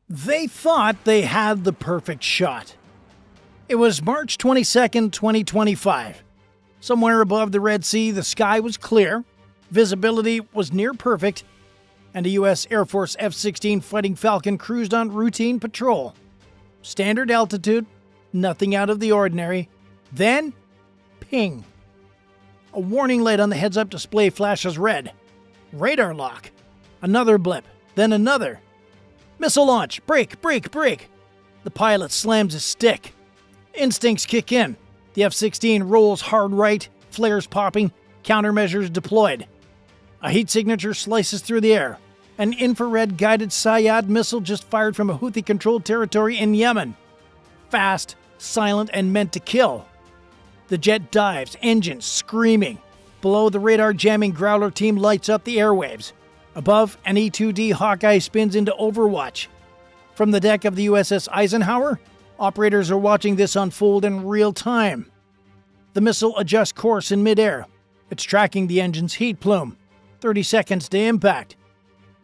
They thought they had the perfect shot. It was March 22nd, 2025. Somewhere above the Red Sea, the sky was clear, visibility was near perfect, and a U.S. Air Force F-16 Fighting Falcon cruised on routine patrol. Standard altitude, nothing out of the ordinary. Then, ping. A warning light on the heads-up display flashes red. Radar lock. Another blip, then another. Missile launch, brake, brake, brake. The pilot slams his stick. Instincts kick in. The F-16 rolls hard right, flares popping, countermeasures deployed. A heat signature slices through the air. An infrared-guided Sayad missile just fired from a Houthi-controlled territory in Yemen. Fast, silent, and meant to kill. The jet dives, engines screaming. Below, the radar-jamming Growler team lights up the airwaves. Above, an E-2D Hawkeye spins into Overwatch. From the deck of the USS Eisenhower, operators are watching this unfold in real time. The missile adjusts course in midair. It's tracking the engine's heat plume. 30 seconds to impact.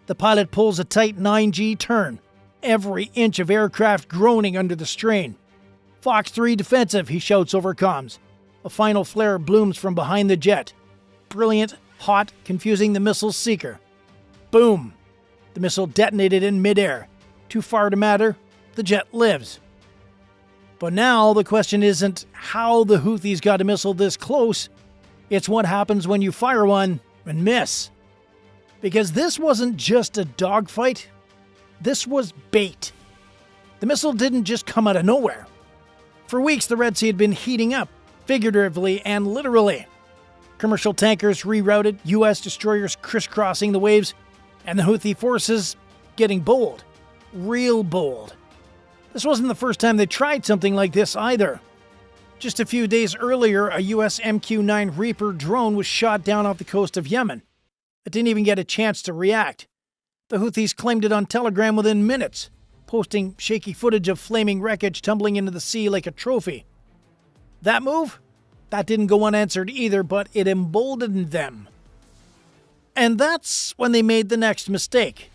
The pilot pulls a tight 9G turn, every inch of aircraft groaning under the strain. Fox 3 defensive, he shouts over comms. A final flare blooms from behind the jet. Brilliant, hot, confusing the missile's seeker. Boom! The missile detonated in midair. Too far to matter, the jet lives. But now the question isn't how the Houthis got a missile this close, it's what happens when you fire one and miss. Because this wasn't just a dogfight, this was bait. The missile didn't just come out of nowhere. For weeks, the Red Sea had been heating up, figuratively and literally. Commercial tankers rerouted, U.S. destroyers crisscrossing the waves, and the Houthi forces getting bold. Real bold. This wasn't the first time they tried something like this either. Just a few days earlier, a U.S. MQ-9 Reaper drone was shot down off the coast of Yemen. It didn't even get a chance to react. The Houthis claimed it on Telegram within minutes, posting shaky footage of flaming wreckage tumbling into the sea like a trophy. That move? That didn't go unanswered either, but it emboldened them. And that's when they made the next mistake,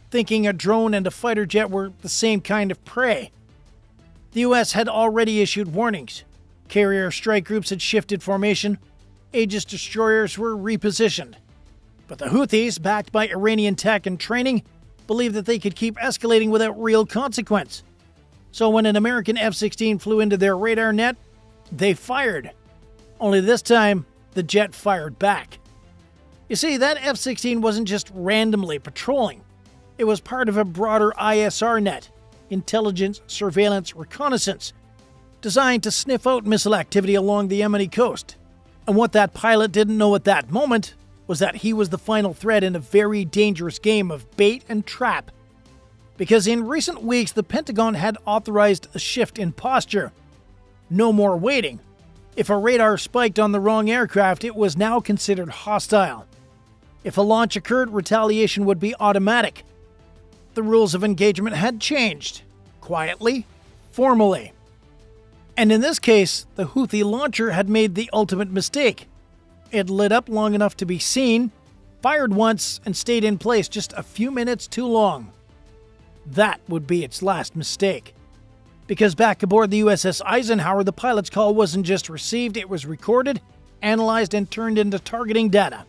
thinking a drone and a fighter jet were the same kind of prey. The U.S. had already issued warnings. Carrier strike groups had shifted formation. Aegis destroyers were repositioned. But the Houthis, backed by Iranian tech and training, believed that they could keep escalating without real consequence. So when an American F-16 flew into their radar net, they fired. Only this time, the jet fired back. You see, that F-16 wasn't just randomly patrolling. It was part of a broader ISR net, intelligence, surveillance, reconnaissance, designed to sniff out missile activity along the Yemeni coast. And what that pilot didn't know at that moment was that he was the final thread in a very dangerous game of bait and trap. Because in recent weeks, the Pentagon had authorized a shift in posture. No more waiting. If a radar spiked on the wrong aircraft, it was now considered hostile. If a launch occurred, retaliation would be automatic. The rules of engagement had changed. Quietly, formally. And in this case, the Houthi launcher had made the ultimate mistake. It lit up long enough to be seen, fired once, and stayed in place just a few minutes too long. That would be its last mistake. Because back aboard the USS Eisenhower, the pilot's call wasn't just received, it was recorded, analyzed, and turned into targeting data.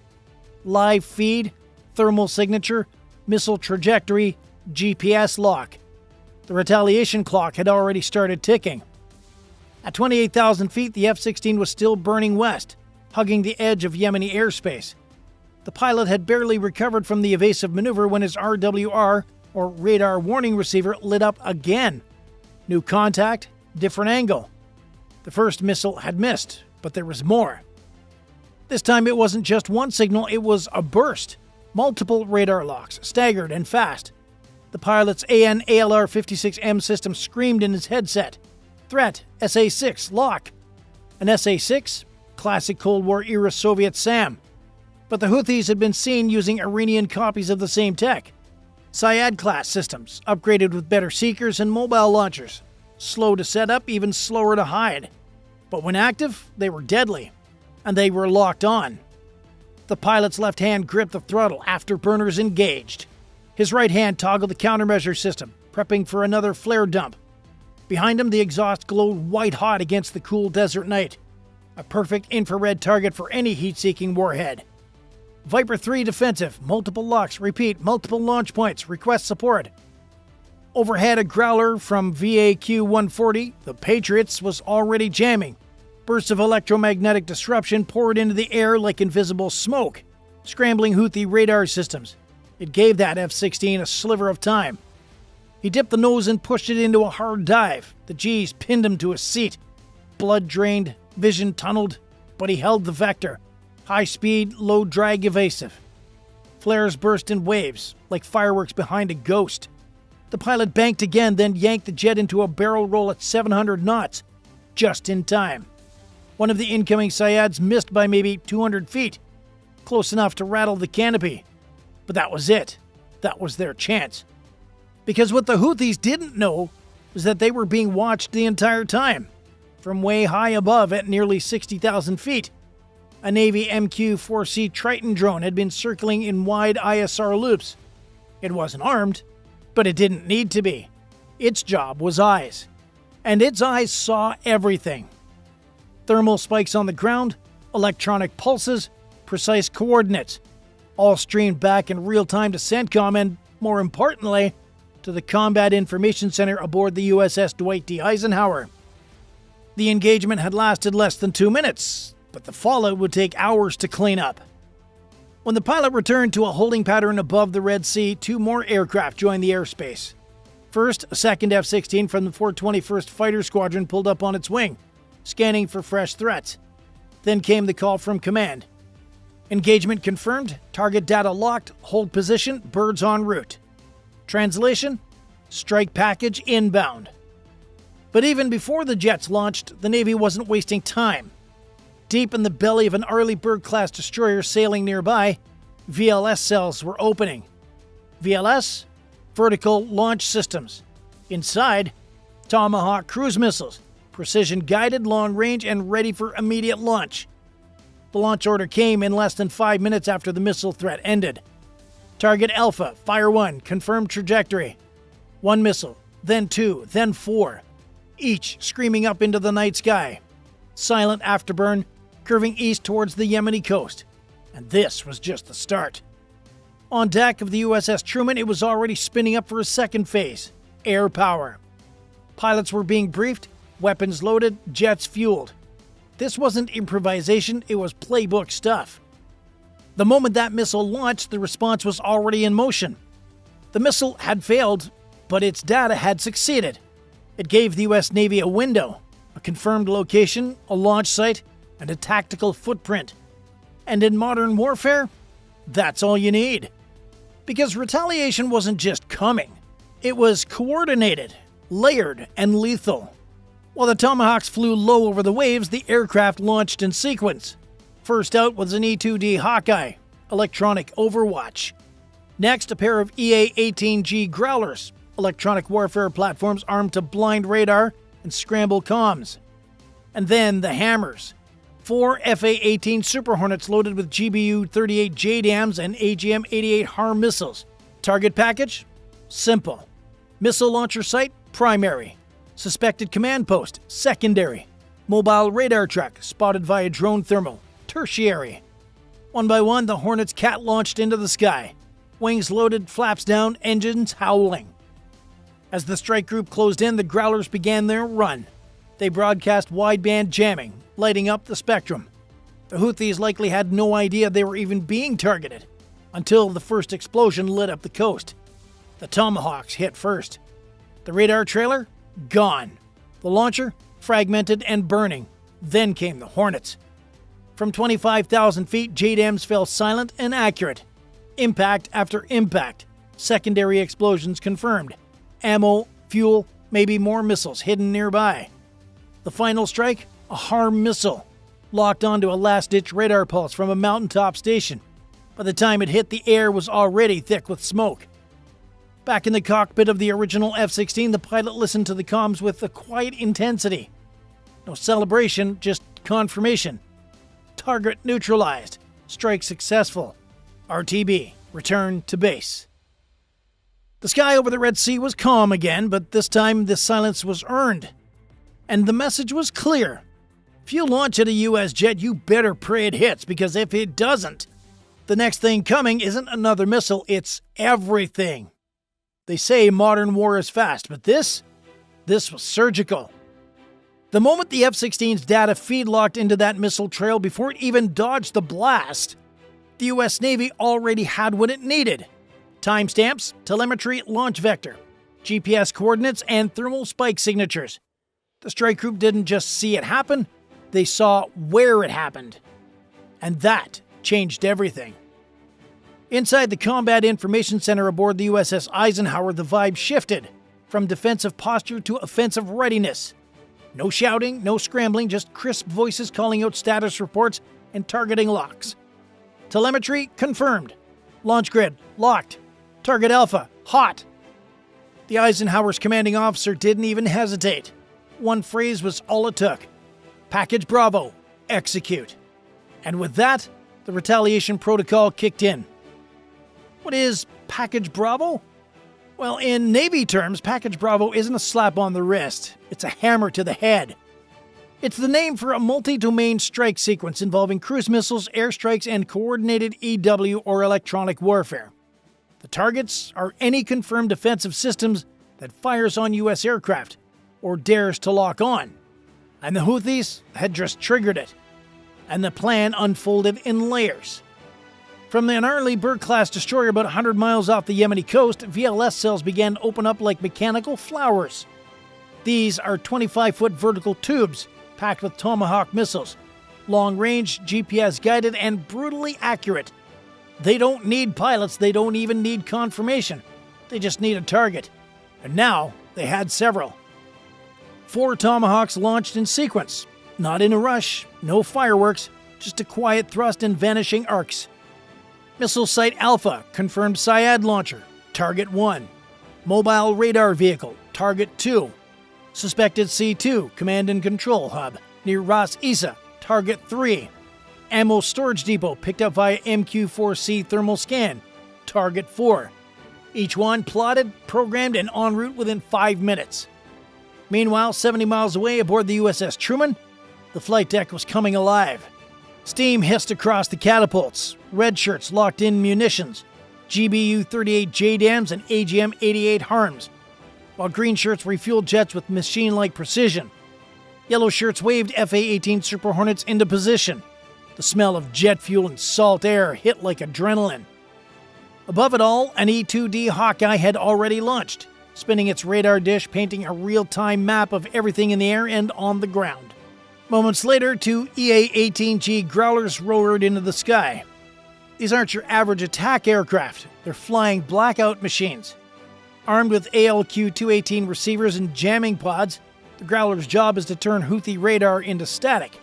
Live feed, thermal signature, missile trajectory, GPS lock. The retaliation clock had already started ticking. At 28,000 feet, the F-16 was still burning west, hugging the edge of Yemeni airspace. The pilot had barely recovered from the evasive maneuver when his RWR, or radar warning receiver, lit up again. New contact, different angle. The first missile had missed, but there was more. This time it wasn't just one signal, it was a burst. Multiple radar locks, staggered and fast. The pilot's AN/ALR-56M system screamed in his headset. Threat, SA-6, lock. An SA-6? Classic Cold War-era Soviet SAM. But the Houthis had been seen using Iranian copies of the same tech. Sayad-class systems, upgraded with better seekers and mobile launchers. Slow to set up, even slower to hide. But when active, they were deadly. And they were locked on. The pilot's left hand gripped the throttle, afterburners engaged. His right hand toggled the countermeasure system. prepping for another flare dump. Behind him, the exhaust glowed white-hot against the cool desert night. A perfect infrared target for any heat-seeking warhead. Viper 3 defensive, multiple locks, repeat, multiple launch points, request support. Overhead, a Growler from VAQ-140, the Patriots, was already jamming. Bursts of electromagnetic disruption poured into the air like invisible smoke, scrambling Houthi radar systems. It gave that F-16 a sliver of time. He dipped the nose and pushed it into a hard dive. The G's pinned him to a seat. Blood drained, vision tunneled, but he held the vector. High speed, low drag evasive. Flares burst in waves, like fireworks behind a ghost. The pilot banked again, then yanked the jet into a barrel roll at 700 knots, just in time. One of the incoming Syads missed by maybe 200 feet, close enough to rattle the canopy. But that was it. That was their chance. Because what the Houthis didn't know was that they were being watched the entire time, from way high above at nearly 60,000 feet. A Navy MQ-4C Triton drone had been circling in wide ISR loops. It wasn't armed, but it didn't need to be. Its job was eyes. And its eyes saw everything. Thermal spikes on the ground, electronic pulses, precise coordinates, all streamed back in real time to CENTCOM and, more importantly, to the Combat Information Center aboard the USS Dwight D. Eisenhower. The engagement had lasted less than 2 minutes, but the fallout would take hours to clean up. When the pilot returned to a holding pattern above the Red Sea, 2 more aircraft joined the airspace. First, a second F-16 from the 421st Fighter Squadron pulled up on its wing, scanning for fresh threats. Then came the call from command. Engagement confirmed, target data locked, hold position, birds en route. Translation: strike package inbound. But even before the jets launched, the Navy wasn't wasting time. Deep in the belly of an Arleigh-Burke-class destroyer sailing nearby, VLS cells were opening. VLS? Vertical Launch Systems. Inside, Tomahawk cruise missiles, precision-guided, long-range, and ready for immediate launch. The launch order came in less than 5 minutes after the missile threat ended. Target Alpha, Fire 1, confirmed trajectory. 1 missile, then 2, then 4, each screaming up into the night sky. Silent afterburn, curving east towards the Yemeni coast. And this was just the start. On deck of the USS Truman, it was already spinning up for a second phase, air power. Pilots were being briefed, weapons loaded, jets fueled. This wasn't improvisation, it was playbook stuff. The moment that missile launched, the response was already in motion. The missile had failed, but its data had succeeded. It gave the US Navy a window, a confirmed location, a launch site, and a tactical footprint. And in modern warfare, that's all you need. Because retaliation wasn't just coming. It was coordinated, layered, and lethal. While the Tomahawks flew low over the waves, the aircraft launched in sequence. First out was an E-2D Hawkeye, electronic overwatch. Next, a pair of EA-18G Growlers, electronic warfare platforms armed to blind radar and scramble comms. And then the Hammers, 4 FA-18 Super Hornets loaded with GBU-38 JDAMs and AGM-88 HARM missiles. Target package? Simple. Missile launcher site? Primary. Suspected command post? Secondary. Mobile radar truck, spotted via drone thermal? Tertiary. One by one, the Hornets cat-launched into the sky. Wings loaded, flaps down, engines howling. As the strike group closed in, the Growlers began their run. They broadcast wideband jamming, lighting up the spectrum. The Houthis likely had no idea they were even being targeted, until the first explosion lit up the coast. The Tomahawks hit first. The radar trailer? Gone. The launcher? Fragmented and burning. Then came the Hornets. From 25,000 feet, JDAMs fell silent and accurate. Impact after impact. Secondary explosions confirmed. Ammo, fuel, maybe more missiles hidden nearby. The final strike? A HARM missile, locked onto a last-ditch radar pulse from a mountaintop station. By the time it hit the air, it was already thick with smoke. Back in the cockpit of the original F-16, the pilot listened to the comms with a quiet intensity. No celebration, just confirmation. Target neutralized. Strike successful. RTB, return to base. The sky over the Red Sea was calm again, but this time the silence was earned. And the message was clear. If you launch at a U.S. jet, you better pray it hits, because if it doesn't, the next thing coming isn't another missile, it's everything. They say modern war is fast, but this was surgical. The moment the F-16's data feed locked into that missile trail before it even dodged the blast, the U.S. Navy already had what it needed. Timestamps, telemetry, launch vector, GPS coordinates, and thermal spike signatures. The strike group didn't just see it happen, they saw where it happened. And that changed everything. Inside the Combat Information Center aboard the USS Eisenhower, the vibe shifted from defensive posture to offensive readiness. No shouting, no scrambling, just crisp voices calling out status reports and targeting locks. Telemetry confirmed. Launch grid locked. Target Alpha hot. The Eisenhower's commanding officer didn't even hesitate. One phrase was all it took. Package Bravo, execute. And with that, the retaliation protocol kicked in. What is Package Bravo? Well, in Navy terms, Package Bravo isn't a slap on the wrist. It's a hammer to the head. It's the name for a multi-domain strike sequence involving cruise missiles, airstrikes, and coordinated EW or electronic warfare. The targets are any confirmed defensive systems that fires on U.S. aircraft or dares to lock on. And the Houthis had just triggered it. And the plan unfolded in layers. From the Arleigh Burke-class destroyer about 100 miles off the Yemeni coast, VLS cells began to open up like mechanical flowers. These are 25-foot vertical tubes packed with Tomahawk missiles, long-range, GPS-guided, and brutally accurate. They don't need pilots, they don't even need confirmation. They just need a target. And now they had several. 4 Tomahawks launched in sequence. Not in a rush, no fireworks, just a quiet thrust and vanishing arcs. Missile Site Alpha, confirmed Syad launcher, Target 1. Mobile radar vehicle, Target 2. Suspected C2, command and control hub, near Ras Isa, Target 3. Ammo storage depot picked up via MQ-4C thermal scan, Target 4. Each one plotted, programmed, and en route within 5 minutes. Meanwhile, 70 miles away aboard the USS Truman, the flight deck was coming alive. Steam hissed across the catapults, red shirts locked in munitions, GBU-38 JDAMs and AGM-88 harms, while green shirts refueled jets with machine-like precision. Yellow shirts waved FA-18 Super Hornets into position. The smell of jet fuel and salt air hit like adrenaline. Above it all, an E-2D Hawkeye had already launched, spinning its radar dish, painting a real-time map of everything in the air and on the ground. Moments later, 2 EA-18G Growlers roared into the sky. These aren't your average attack aircraft. They're flying blackout machines. Armed with ALQ-218 receivers and jamming pods, the Growler's job is to turn Houthi radar into static.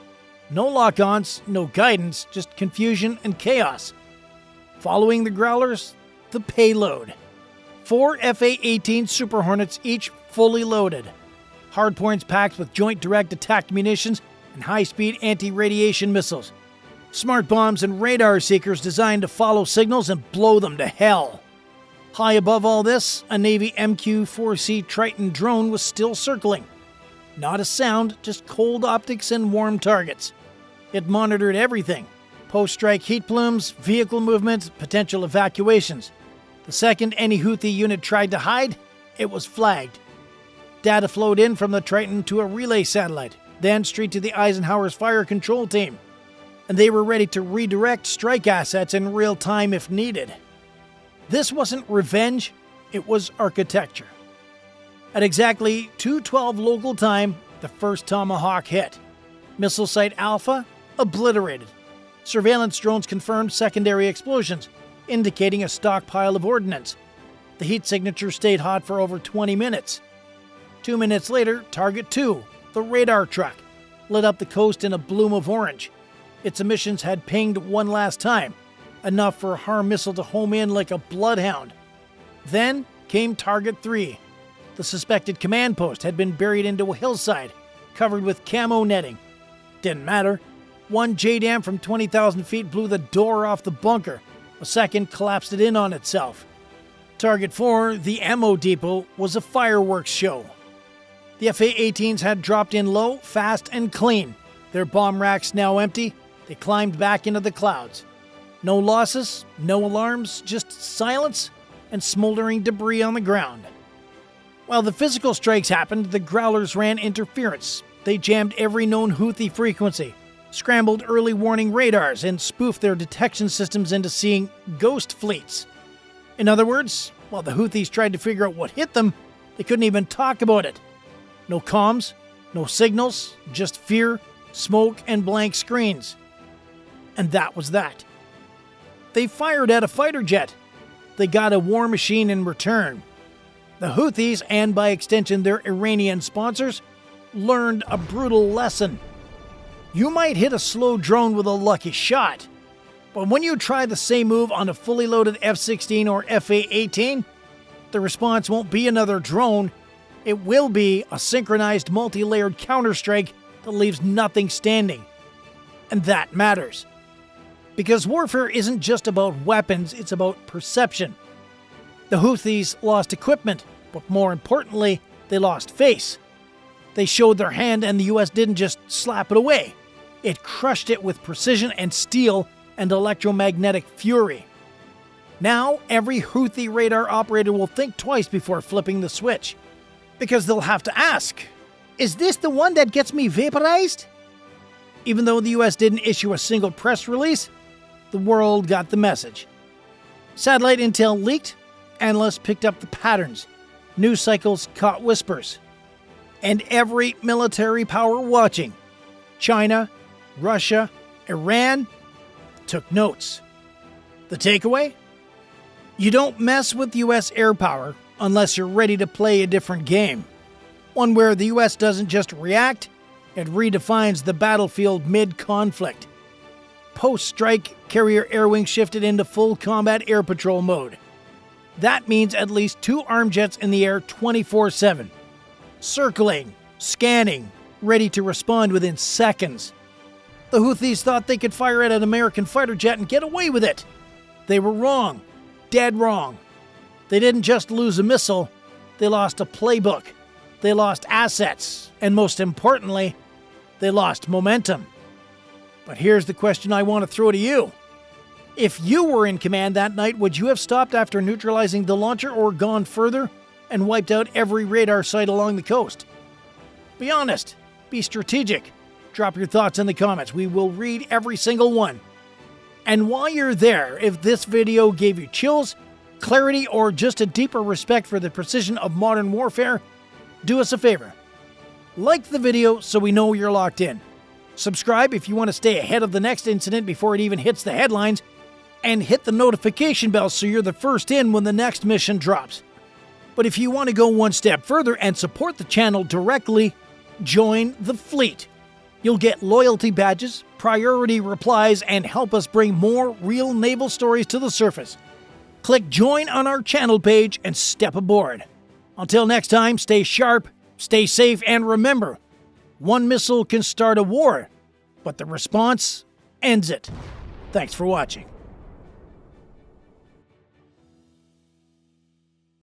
No lock-ons, no guidance, just confusion and chaos. Following the Growlers, the payload. 4 FA-18 Super Hornets, each fully loaded. Hardpoints packed with joint direct attack munitions and high-speed anti-radiation missiles. Smart bombs and radar seekers designed to follow signals and blow them to hell. High above all this, a Navy MQ-4C Triton drone was still circling. Not a sound, just cold optics and warm targets. It monitored everything. Post-strike heat plumes, vehicle movement, potential evacuations. The second any Houthi unit tried to hide, it was flagged. Data flowed in from the Triton to a relay satellite, then straight to the Eisenhower's fire control team. And they were ready to redirect strike assets in real time if needed. This wasn't revenge, it was architecture. At exactly 2:12 local time, the first Tomahawk hit. Missile Site Alpha obliterated. Surveillance drones confirmed secondary explosions, indicating a stockpile of ordnance. The heat signature stayed hot for over 20 minutes. 2 minutes later, Target 2, the radar truck, lit up the coast in a bloom of orange. Its emissions had pinged one last time, enough for a harm missile to home in like a bloodhound. Then came Target 3. The suspected command post had been buried into a hillside, covered with camo netting. Didn't matter. One JDAM from 20,000 feet blew the door off the bunker. A second collapsed it in on itself. Target 4, the ammo depot, was a fireworks show. The F-18s had dropped in low, fast, and clean. Their bomb racks now empty, they climbed back into the clouds. No losses, no alarms, just silence and smoldering debris on the ground. While the physical strikes happened, the Growlers ran interference. They jammed every known Houthi frequency, scrambled early warning radars, and spoofed their detection systems into seeing ghost fleets. In other words, while the Houthis tried to figure out what hit them, they couldn't even talk about it. No comms, no signals, just fear, smoke, and blank screens. And that was that. They fired at a fighter jet. They got a war machine in return. The Houthis, and by extension their Iranian sponsors, learned a brutal lesson. You might hit a slow drone with a lucky shot, but when you try the same move on a fully loaded F-16 or F-18, the response won't be another drone. It will be a synchronized multi-layered counterstrike that leaves nothing standing. And that matters. Because warfare isn't just about weapons, it's about perception. The Houthis lost equipment, but more importantly, they lost face. They showed their hand and the US didn't just slap it away. It crushed it with precision and steel and electromagnetic fury. Now, every Houthi radar operator will think twice before flipping the switch. Because they'll have to ask, is this the one that gets me vaporized? Even though the US didn't issue a single press release, the world got the message. Satellite intel leaked, analysts picked up the patterns, news cycles caught whispers. And every military power watching, China, Russia, Iran, took notes. The takeaway? You don't mess with US air power unless you're ready to play a different game. One where the US doesn't just react, it redefines the battlefield mid-conflict. Post-strike, carrier air wing shifted into full combat air patrol mode. That means at least 2 armed jets in the air 24/7. Circling, scanning, ready to respond within seconds. The Houthis thought they could fire at an American fighter jet and get away with it. They were wrong. Dead wrong. They didn't just lose a missile, they lost a playbook. They lost assets, and most importantly, they lost momentum. But here's the question I want to throw to you. If you were in command that night, would you have stopped after neutralizing the launcher or gone further and wiped out every radar site along the coast? Be honest. Be strategic. Drop your thoughts in the comments. We will read every single one. And while you're there, if this video gave you chills, clarity, or just a deeper respect for the precision of modern warfare, do us a favor. Like the video so we know you're locked in. Subscribe if you want to stay ahead of the next incident before it even hits the headlines. And hit the notification bell so you're the first in when the next mission drops. But if you want to go one step further and support the channel directly, join the fleet. You'll get loyalty badges, priority replies, and help us bring more real naval stories to the surface. Click join on our channel page and step aboard. Until next time, stay sharp, stay safe, and remember, one missile can start a war, but the response ends it. Thanks for watching.